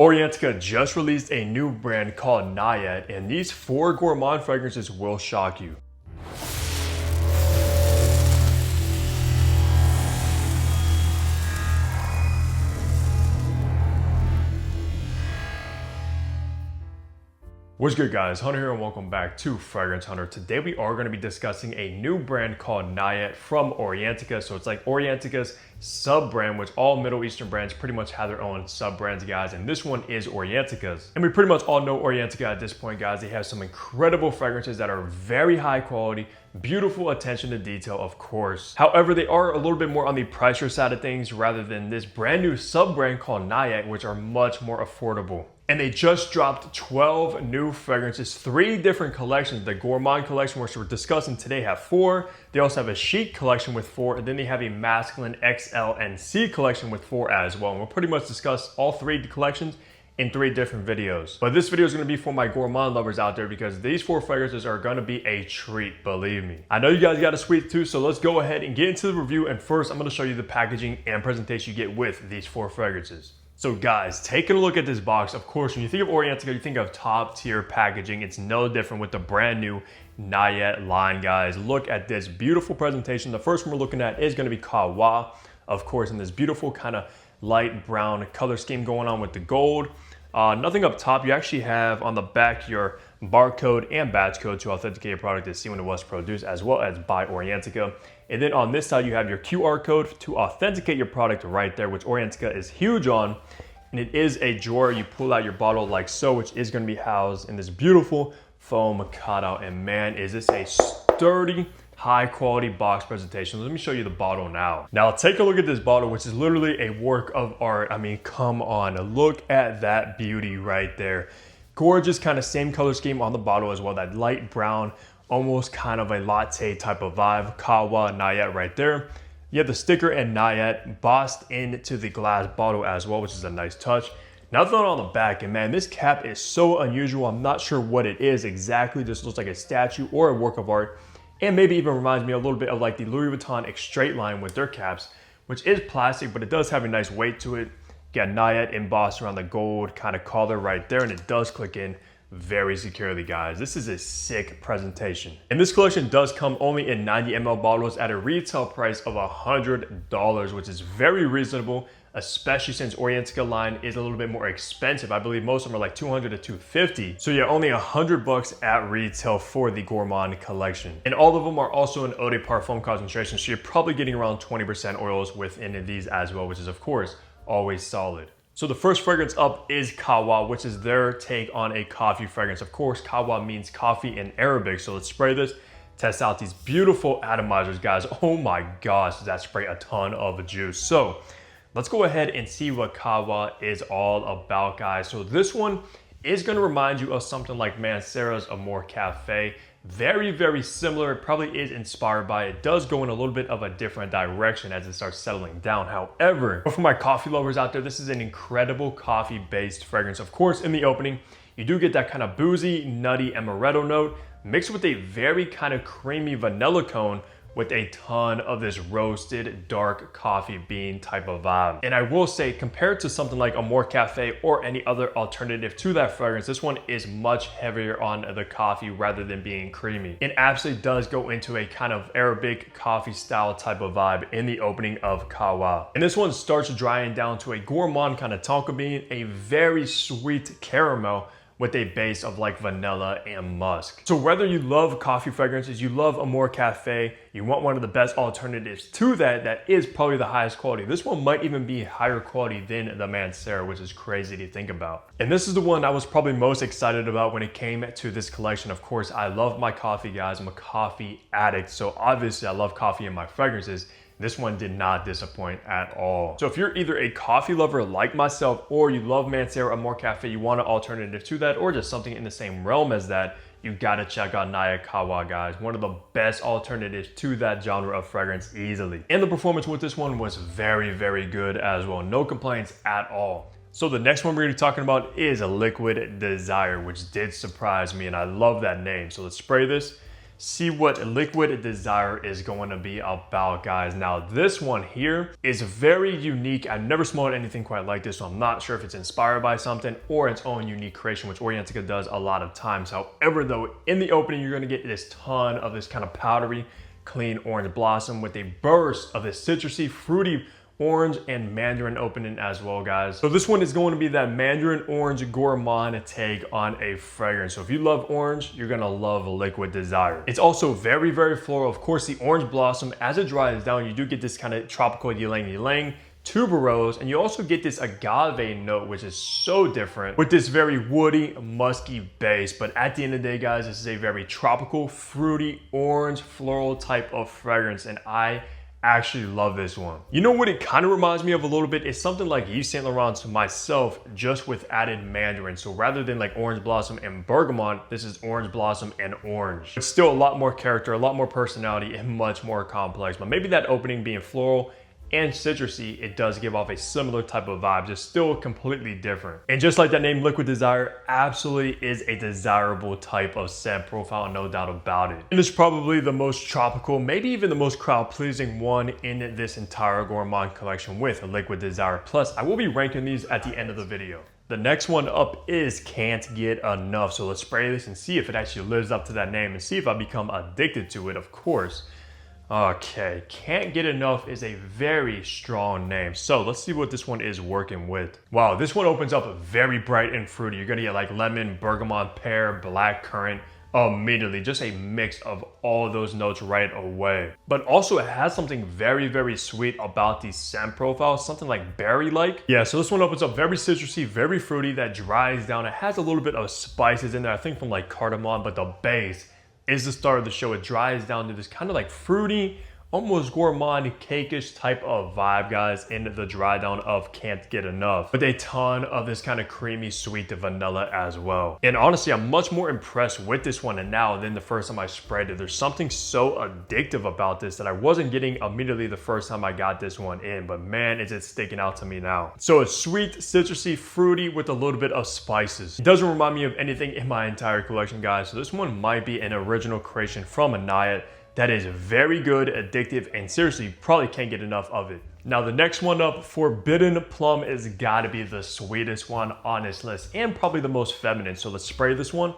Orientica just released a new brand called Nayaat, and these 4 gourmand fragrances will shock you. What's good, guys? Hunter here and welcome back to Fragrance Hunter. Today we are going to be discussing a new brand called Nayaat from Orientica. So it's like Orientica's sub-brand, which all Middle Eastern brands pretty much have their own sub-brands, guys. And this one is Orientica's. And we pretty much all know Orientica at this point, guys. They have some incredible fragrances that are very high quality, beautiful attention to detail, of course. However, they are a little bit more on the pricier side of things rather than this brand new sub-brand called Nayaat, which are much more affordable. And they just dropped 12 new fragrances, 3 different collections. The Gourmand collection, which we're discussing today, have 4. They also have a chic collection with 4, and then they have a masculine XL and C collection with 4 as well. And we'll pretty much discuss all 3 collections in 3 different videos. But this video is going to be for my gourmand lovers out there because these 4 fragrances are going to be a treat, believe me. I know you guys got a sweet tooth, so let's go ahead and get into the review. And first, I'm going to show you the packaging and presentation you get with these 4 fragrances. So guys, taking a look at this box, of course, when you think of Orientica, you think of top tier packaging. It's no different with the brand new Nayaat line, guys. Look at this beautiful presentation. The first one we're looking at is gonna be Kawa, of course, in this beautiful kind of light brown color scheme going on with the gold. Nothing up top. You actually have on the back your barcode and batch code to authenticate your product to see when it was produced, as well as by Orientica. And then on this side, you have your QR code to authenticate your product right there, which Orientica is huge on. And it is a drawer. You pull out your bottle like so, which is going to be housed in this beautiful foam cutout. And man, is this a sturdy, high quality box presentation. Let me show you the bottle now. Now take a look at this bottle, which is literally a work of art. I mean, come on, look at that beauty right there. Gorgeous kind of same color scheme on the bottle as well. That light brown, almost kind of a latte type of vibe. Kawa, Nayaat right there. You have the sticker and Nayaat bossed into the glass bottle as well, which is a nice touch. Nothing on the back, and man, this cap is so unusual. I'm not sure what it is exactly. This looks like a statue or a work of art. And maybe even reminds me a little bit of like the Louis Vuitton Straight line with their caps, which is plastic, but it does have a nice weight to it. You got Nayaat embossed around the gold kind of collar right there, and it does click in very securely, guys. This is a sick presentation. And this collection does come only in 90 ml bottles at a retail price of $100, which is very reasonable, especially since Orientica line is a little bit more expensive. I believe most of them are like $200 to $250. So yeah, only $100 at retail for the Gourmand collection. And all of them are also in eau de parfum concentration, so you're probably getting around 20% oils within these as well, which is of course always solid. So the first fragrance up is Kawa, which is their take on a coffee fragrance. Of course, Kawa means coffee in Arabic. So let's spray this, test out these beautiful atomizers, guys. Oh my gosh, does that spray a ton of juice. So let's go ahead and see what Kawa is all about, guys. So this one is gonna remind you of something like Mancera's Amore Cafe. Very, very similar. It probably is inspired by it. It does go in a little bit of a different direction as it starts settling down. However, for my coffee lovers out there, this is an incredible coffee-based fragrance. Of course, in the opening, you do get that kind of boozy, nutty amaretto note mixed with a very kind of creamy vanilla cone with a ton of this roasted dark coffee bean type of vibe. And I will say, compared to something like Amore Cafe or any other alternative to that fragrance, this one is much heavier on the coffee rather than being creamy. It absolutely does go into a kind of Arabic coffee style type of vibe in the opening of Kawa. And this one starts drying down to a gourmand kind of tonka bean, a very sweet caramel with a base of like vanilla and musk. So whether you love coffee fragrances, you love Amore Cafe, you want one of the best alternatives to that, that is probably the highest quality. This one might even be higher quality than the Mancera, which is crazy to think about. And this is the one I was probably most excited about when it came to this collection. Of course, I love my coffee, guys. I'm a coffee addict, so obviously I love coffee in my fragrances. This one did not disappoint at all. So if you're either a coffee lover like myself, or you love Mancera Amore Cafe, you want an alternative to that, or just something in the same realm as that, you gotta check out Nayaat Kawa, guys. One of the best alternatives to that genre of fragrance easily. And the performance with this one was very, very good as well. No complaints at all. So the next one we're gonna be talking about is a Liquid Desire, which did surprise me, and I love that name. So let's spray this, see what Liquid Desire is going to be about, guys. Now, this one here is very unique. I've never smelled anything quite like this, so I'm not sure if it's inspired by something or its own unique creation, which Orientica does a lot of times. However, though, in the opening, you're going to get this ton of this kind of powdery, clean orange blossom with a burst of this citrusy, fruity orange and mandarin opening as well, guys. So this one is going to be that mandarin orange gourmand take on a fragrance. So if you love orange, you're gonna love Liquid Desire. It's also very, very floral. Of course, the orange blossom, as it dries down, you do get this kind of tropical ylang ylang, tuberose, and you also get this agave note, which is so different with this very woody, musky base. But at the end of the day, guys, this is a very tropical, fruity, orange, floral type of fragrance, and I actually love this one. You know what it kind of reminds me of a little bit? It's something like Yves Saint Laurent to myself, just with added mandarin. So rather than like orange blossom and bergamot, this is orange blossom and orange. It's still a lot more character, a lot more personality, and much more complex. But maybe that opening being floral and citrusy, it does give off a similar type of vibe, just still completely different. And just like that name, Liquid Desire absolutely is a desirable type of scent profile, no doubt about it. And it's probably the most tropical, maybe even the most crowd-pleasing one in this entire Gourmand collection with Liquid Desire. Plus, I will be ranking these at the end of the video. The next one up is Can't Get Enough. So let's spray this and see if it actually lives up to that name and see if I become addicted to it, of course. Okay, Can't Get Enough is a very strong name. So let's see what this one is working with. Wow, this one opens up very bright and fruity. You're gonna get like lemon, bergamot, pear, black currant immediately. Just a mix of all of those notes right away. But also it has something very, very sweet about the scent profile, something like berry-like. Yeah, so this one opens up very citrusy, very fruity, that dries down. It has a little bit of spices in there, I think from like cardamom, but the base is the start of the show. It dries down to this kind of like fruity, almost gourmand, cakeish type of vibe, guys, in the dry down of Can't Get Enough, with a ton of this kind of creamy, sweet vanilla as well. And honestly, I'm much more impressed with this one and now than the first time I sprayed it. There's something so addictive about this that I wasn't getting immediately the first time I got this one in, but man, is it sticking out to me now. So it's sweet, citrusy, fruity with a little bit of spices. It doesn't remind me of anything in my entire collection, guys, so this one might be an original creation from a Nayaat that is very good, addictive, and seriously, probably can't get enough of it. Now, the next one up, Forbidden Plum, is gotta be the sweetest one on this list and probably the most feminine. So let's spray this one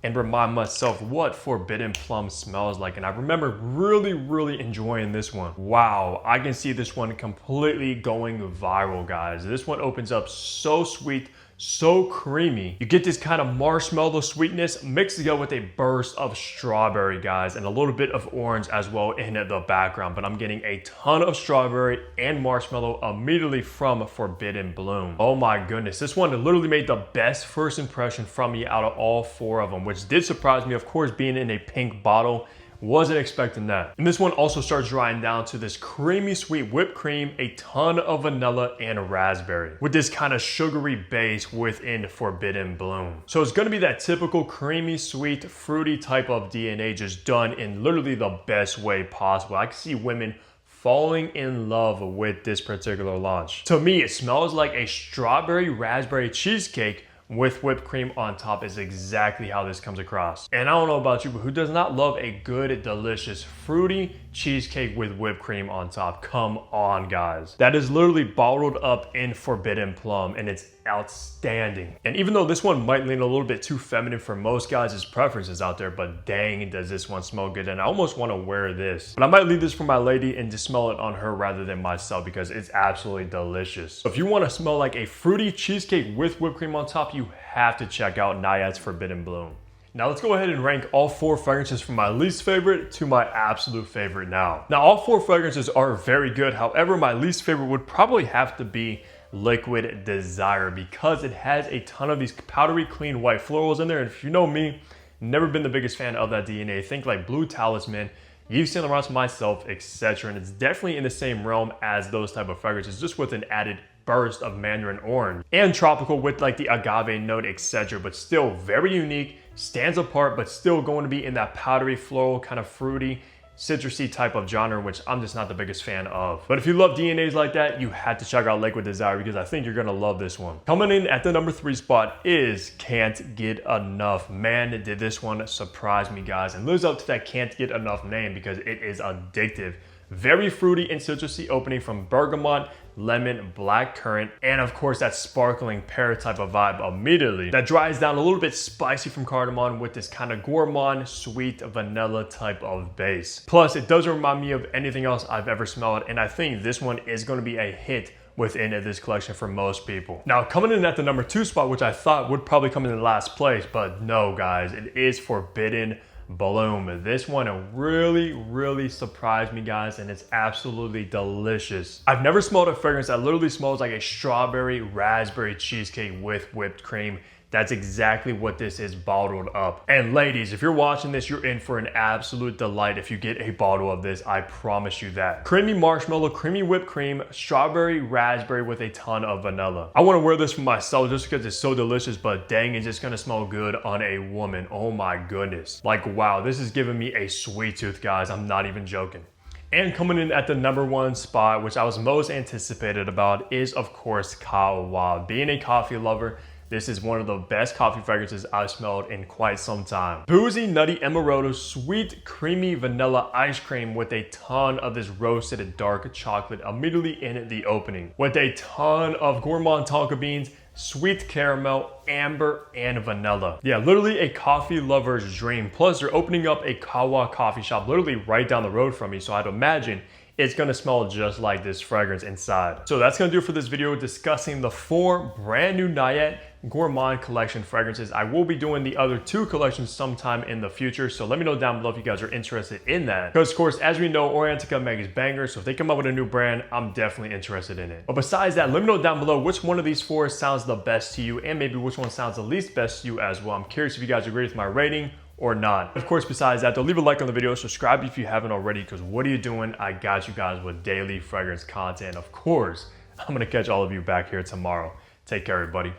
and remind myself what Forbidden Plum smells like. And I remember really, really enjoying this one. Wow, I can see this one completely going viral, guys. This one opens up so sweet, so creamy. You get this kind of marshmallow sweetness mixed together with a burst of strawberry, guys, and a little bit of orange as well in the background. But I'm getting a ton of strawberry and marshmallow immediately from Forbidden Bloom. Oh my goodness, this one literally made the best first impression from me out of all four of them, which did surprise me, of course, being in a pink bottle. Wasn't expecting that. And this one also starts drying down to this creamy sweet whipped cream, a ton of vanilla and raspberry, with this kind of sugary base within Forbidden Bloom. So it's gonna be that typical creamy, sweet, fruity type of DNA, just done in literally the best way possible. I can see women falling in love with this particular launch. To me, it smells like a strawberry raspberry cheesecake with whipped cream on top is exactly how this comes across. And I don't know about you, but who does not love a good, delicious, fruity cheesecake with whipped cream on top? Come on, guys. That is literally bottled up in Forbidden Plum, and it's outstanding. And even though this one might lean a little bit too feminine for most guys' preferences out there, but dang, does this one smell good. And I almost want to wear this. But I might leave this for my lady and just smell it on her rather than myself, because it's absolutely delicious. So if you want to smell like a fruity cheesecake with whipped cream on top, you have to check out Nayaat's Forbidden Bloom. Now let's go ahead and rank all four fragrances from my least favorite to my absolute favorite now. Now all four fragrances are very good. However, my least favorite would probably have to be Liquid Desire, because it has a ton of these powdery clean white florals in there. And if you know me, never been the biggest fan of that DNA. Think like Blue Talisman, Yves Saint Laurent myself, etc. And it's definitely in the same realm as those type of fragrances, just with an added burst of mandarin orange and tropical with like the agave note, etc. But still very unique, stands apart, but still going to be in that powdery floral kind of fruity citrusy type of genre, which I'm just not the biggest fan of. But if you love DNAs like that, you had to check out Liquid Desire because I think you're gonna love this one. Coming in at the number 3 spot is Can't Get Enough. Man, did this one surprise me, guys, and lives up to that Can't Get Enough name because it is addictive. Very fruity and citrusy opening from bergamot, lemon, black currant, and of course that sparkling pear type of vibe immediately. That dries down a little bit spicy from cardamom with this kind of gourmand, sweet vanilla type of base. Plus, it doesn't remind me of anything else I've ever smelled, and I think this one is going to be a hit within this collection for most people. Now, coming in at the number 2 spot, which I thought would probably come in last place, but no, guys, it is Forbidden Bloom. This one really surprised me, guys, and it's absolutely delicious. I've never smelled a fragrance that literally smells like a strawberry raspberry cheesecake with whipped cream. That's exactly what this is bottled up. And ladies, if you're watching this, you're in for an absolute delight if you get a bottle of this. I promise you that. Creamy marshmallow, creamy whipped cream, strawberry, raspberry with a ton of vanilla. I want to wear this for myself just because it's so delicious, but dang, it's just gonna smell good on a woman. Oh my goodness. Like, wow, this is giving me a sweet tooth, guys. I'm not even joking. And coming in at the number 1 spot, which I was most anticipated about, is of course Kawa. Being a coffee lover, this is one of the best coffee fragrances I've smelled in quite some time. Boozy, nutty amaretto, sweet, creamy vanilla ice cream with a ton of this roasted dark chocolate immediately in the opening. With a ton of gourmand tonka beans, sweet caramel, amber, and vanilla. Yeah, literally a coffee lover's dream. Plus, they're opening up a Kawa coffee shop literally right down the road from me, so I'd imagine it's gonna smell just like this fragrance inside. So that's gonna do it for this video discussing the 4 brand new Nayaat Gourmand collection fragrances. I will be doing the other 2 collections sometime in the future, so let me know down below if you guys are interested in that. Because of course, as we know, Orientica makes bangers, so if they come up with a new brand, I'm definitely interested in it. But besides that, let me know down below which one of these 4 sounds the best to you, and maybe which one sounds the least best to you as well. I'm curious if you guys agree with my rating or not. Of course, besides that, though, leave a like on the video, subscribe if you haven't already, because what are you doing? I got you guys with daily fragrance content. Of course, I'm gonna catch all of you back here tomorrow. Take care, everybody.